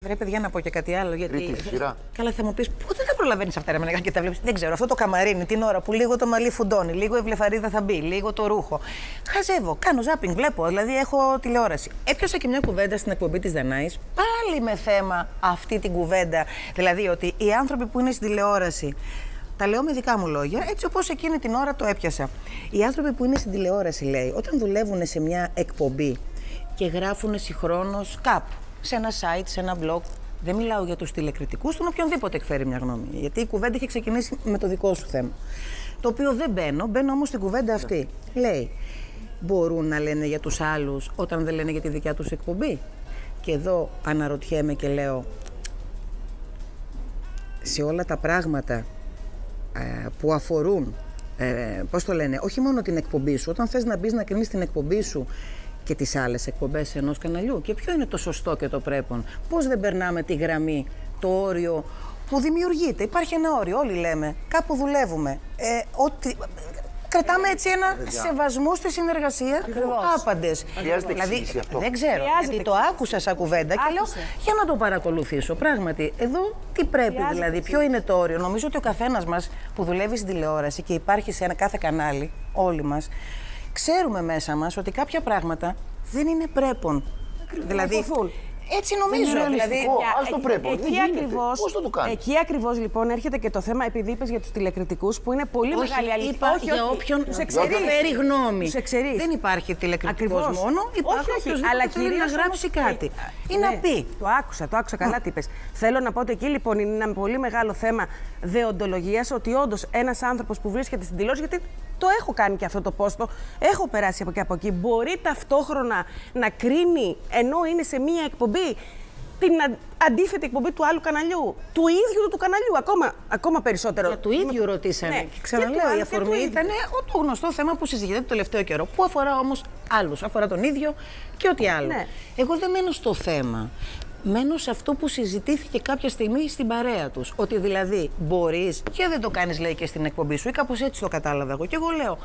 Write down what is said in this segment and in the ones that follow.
Βρε, παιδιά, να πω και κάτι άλλο. Γιατί. Τρίτη σειρά. Καλά, θα μου πει, πότε δεν προλαβαίνει αυτά ρε μενεγά και τα βλέπει. Δεν ξέρω. Αυτό το καμαρίνι, την ώρα που λίγο το μαλλί φουντώνει, λίγο η βλεφαρίδα θα μπει, λίγο το ρούχο. Χαζεύω, κάνω ζάπινγκ, βλέπω. Δηλαδή, έχω τηλεόραση. Έπιασα και μια κουβέντα στην εκπομπή τη Δανάης, πάλι με θέμα αυτή την κουβέντα. Δηλαδή, ότι οι άνθρωποι που είναι στην τηλεόραση. Τα λέω με δικά μου λόγια, έτσι όπως εκείνη την ώρα το έπιασα. Οι άνθρωποι που είναι στην τηλεόραση, λέει, όταν δουλεύουν σε μια εκπομπή και γράφουν συγχρόνως κάπου, σε ένα site, σε ένα blog, δεν μιλάω για τους τηλεκριτικούς, τον οποιονδήποτε εκφέρει μια γνώμη. Γιατί η κουβέντα είχε ξεκινήσει με το δικό σου θέμα. Το οποίο δεν μπαίνω όμως στην κουβέντα αυτή. Λέει, μπορούν να λένε για τους άλλους όταν δεν λένε για τη δικιά τους εκπομπή. Και εδώ αναρωτιέμαι και λέω, σε όλα τα πράγματα που αφορούν, πώς το λένε, όχι μόνο την εκπομπή σου, όταν θες να μπεις να κρίνεις την εκπομπή σου και τις άλλες εκπομπές ενός καναλιού, και ποιο είναι το σωστό και το πρέπον, πώς δεν περνάμε τη γραμμή, το όριο που δημιουργείται. Υπάρχει ένα όριο, όλοι λέμε, κάπου δουλεύουμε, κρατάμε έτσι ένα σεβασμό στη συνεργασία, άπαντες. Δηλαδή, δεν ξέρω, γιατί το άκουσα σαν κουβέντα και λέω, για να το παρακολουθήσω. Πράγματι, εδώ τι πρέπει δηλαδή, ποιο είναι το όριο. Νομίζω ότι ο καθένας μας που δουλεύει στην τηλεόραση και υπάρχει σε ένα κάθε κανάλι, όλοι μας, ξέρουμε μέσα μας ότι κάποια πράγματα δεν είναι πρέπον. Δηλαδή, έτσι νομίζω. Δηλαδή, ας το πρέπει. Εκεί ακριβώς λοιπόν έρχεται και το θέμα, επειδή είπες για τους τηλεκριτικούς, που είναι πολύ μεγάλη αλήθεια. Όχι, για όποιον φέρει γνώμη. Δεν υπάρχει τηλεκριτικός μόνο, υπάρχει όποιος θέλει να γράψει κάτι ή να πει. Το άκουσα καλά τι είπες. Θέλω να πω ότι εκεί λοιπόν είναι ένα πολύ μεγάλο θέμα δεοντολογίας, ότι όντως ένας άνθρωπος που βρίσκεται στην τηλεόραση, γιατί το έχω κάνει και αυτό το πόστο, έχω περάσει από και από εκεί, μπορεί ταυτόχρονα να κρίνει, ενώ είναι σε μία εκπομπή, την αντίθετη εκπομπή του άλλου καναλιού, του ίδιου του καναλιού, ακόμα περισσότερο. Για του ίδιου ρωτήσανε. Και ξαναλέω, η αφορμή ήταν το γνωστό θέμα που συζητιέται το τελευταίο καιρό, που αφορά όμως άλλους, αφορά τον ίδιο και ό,τι άλλο. Ναι. Εγώ δεν μένω στο θέμα. Μένω σε αυτό που συζητήθηκε κάποια στιγμή στην παρέα τους. Ότι δηλαδή μπορείς και δεν το κάνεις, λέει, και στην εκπομπή σου, ή κάπως έτσι το κατάλαβα εγώ. Και εγώ λέω,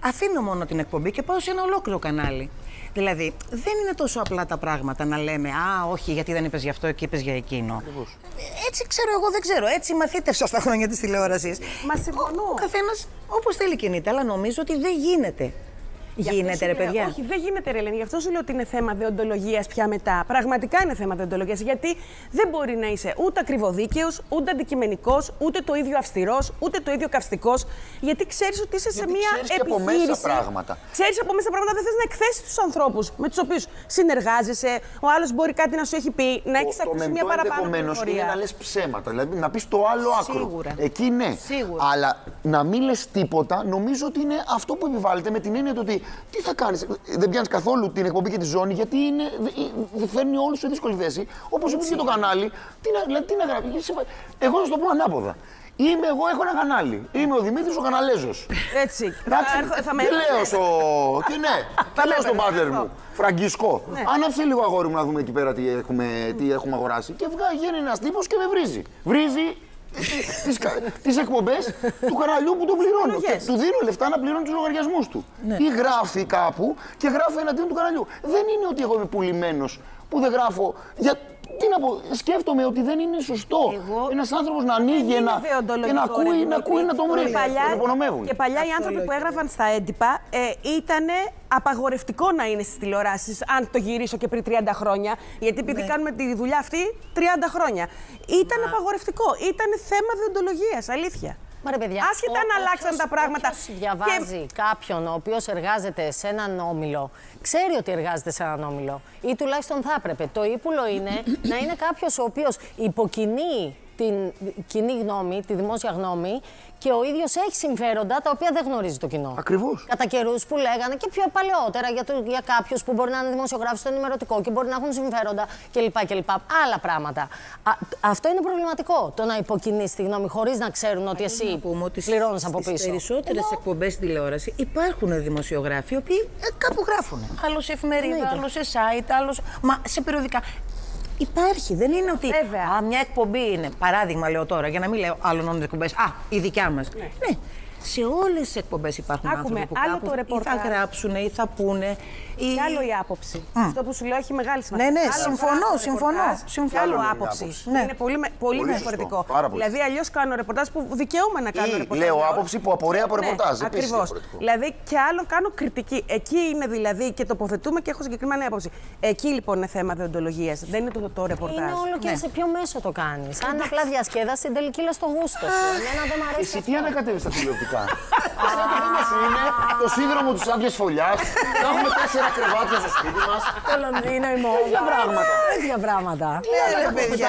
αφήνω μόνο την εκπομπή και πάω σε ένα ολόκληρο κανάλι. Δηλαδή, δεν είναι τόσο απλά τα πράγματα να λέμε, α, όχι, γιατί δεν είπες γι' αυτό και είπες για εκείνο. Ακριβώς. Έτσι ξέρω εγώ, δεν ξέρω. Έτσι μαθήτευσα στα χρόνια της τηλεόρασης. Μα συμφωνώ. Ο καθένας όπως θέλει κινείται, αλλά νομίζω ότι δεν γίνεται. Γίνεται, ρε παιδιά. Όχι, δεν γίνεται, ρε Ελένη. Γι' αυτό σου λέω ότι είναι θέμα δεοντολογίας πια μετά. Πραγματικά είναι θέμα δεοντολογίας. Γιατί δεν μπορεί να είσαι ούτε ακριβοδίκαιος, ούτε αντικειμενικός, ούτε το ίδιο αυστηρός, ούτε το ίδιο καυστικός. Γιατί ξέρεις ότι είσαι σε μια επιχείρηση. Από μέσα πράγματα. Ξέρεις από μέσα πράγματα, δεν θες να εκθέσεις τους ανθρώπους με τους οποίους συνεργάζεσαι. Ο άλλος μπορεί κάτι να σου έχει πει, να έχεις ακούσει μια παραπάνω πληροφορία. Είναι να λες ψέματα, δηλαδή να πεις το άλλο άκρο. Σίγουρα. Εκεί ναι. Σίγουρα. Αλλά να μην λες τίποτα, νομίζω ότι είναι αυτό που επιβάλλεται, με την έννοια ότι τι θα κάνεις, δεν πιάνεις καθόλου την εκπομπή και τη ζώνη, γιατί φέρνει όλους σε δύσκολη θέση. Όπως είπες και το κανάλι, τι να γράψει. Εγώ θα σου το πω ανάποδα. Εγώ έχω ένα κανάλι. Είμαι ο Δημήτρης ο Καναλέζος. Έτσι. Θα με λέω στον πάτερ μου, Φραγκισκό. Άναψε λίγο, αγόρι μου, να δούμε εκεί πέρα τι έχουμε αγοράσει. Και βγαίνει ένας τύπος και με βρίζει. Βρίζει τις εκπομπές του καναλιού που τον πληρώνω. Και του δίνω λεφτά να πληρώνει τους λογαριασμούς του. Ή γράφει κάπου και γράφει εναντίον του καναλιού. Δεν είναι ότι εγώ είμαι πουλημένος που δεν γράφω. Τι να πω, σκέφτομαι ότι δεν είναι σωστό ένας άνθρωπος να ανοίγει και να ακούει να τον βρει. Και παλιά οι άνθρωποι που έγραφαν στα έντυπα ήταν απαγορευτικό να είναι στις τηλεοράσεις, αν το γυρίσω και πριν 30 χρόνια. Γιατί επειδή κάνουμε τη δουλειά αυτή 30 χρόνια. Ήταν απαγορευτικό. Ήταν θέμα δεοντολογίας, αλήθεια. Μα ρε παιδιά, άσχετα αν αλλάξαν τα πράγματα. Όποιος διαβάζει κάποιον ο οποίος εργάζεται σε έναν όμιλο, ξέρει ότι εργάζεται σε έναν όμιλο. Ή τουλάχιστον θα έπρεπε. Το ύπουλο είναι να είναι κάποιος ο οποίος υποκινεί την κοινή γνώμη, τη δημόσια γνώμη, και ο ίδιος έχει συμφέροντα τα οποία δεν γνωρίζει το κοινό. Ακριβώς. Κατά καιρούς που λέγανε και πιο παλαιότερα για κάποιους που μπορεί να είναι δημοσιογράφοι στο ενημερωτικό και μπορεί να έχουν συμφέροντα κλπ. Άλλα πράγματα. Αυτό είναι προβληματικό. Το να υποκινείς τη γνώμη χωρίς να ξέρουν ότι εσύ πληρώνεις από πίσω. Στις περισσότερες εκπομπές στη τηλεόραση υπάρχουν δημοσιογράφοι οι οποίοι κάπου γράφουν. Άλλο σε εφημερίδα, άλλο σε site, άλλο σε περιοδικά. Υπάρχει, δεν είναι ότι μια εκπομπή είναι. Παράδειγμα, λέω τώρα, για να μην λέω άλλων εκπομπές. Η δικιά μας. Ναι. Σε όλες τις εκπομπές υπάρχουν άνθρωποι που άλλο κάπου το ή ρεπορτάζ. θα γράψουν ή θα πούνε. Και άλλο η άποψη. Αυτό που σου λέω έχει μεγάλη σημασία. Ναι, Άλλο συμφωνώ, κάνω συμφωνώ. ρεπορτάζ Και άλλο άποψη. Ναι. Είναι πολύ σωστό, διαφορετικό. πάρα πολύ. Δηλαδή, αλλιώς κάνω ρεπορτάζ που δικαιούμαι να κάνω Ή ρεπορτάζ. λέω άποψη που απορρέει από ρεπορτάζ. Επίσης Ακριβώς. διαφορετικό. Δηλαδή, και άλλο κάνω κριτική. Εκεί είναι δηλαδή και τοποθετούμε και έχω συγκεκριμένη άποψη. Εκεί λοιπόν είναι θέμα δεοντολογίας. Δεν είναι το ρεπορτάζ. Είναι όλο και σε ποιο μέσο το κάνει. Αν απλά διασκέδαση, στην τελική λες το γούστο σου. Εμένα δεν μ' αρέσει. Εσύ τι ανακατεύεις στα τηλεοπτικά. Ξέρετε τι μας είναι, το σύνδρομο της άδειας φωλιάς, να έχουμε 4 κρεβάτια στο σπίτι μας. Το Λονδίνο, η μόδα. Τέτοια πράγματα. Τέτοια πράγματα. Παιδιά.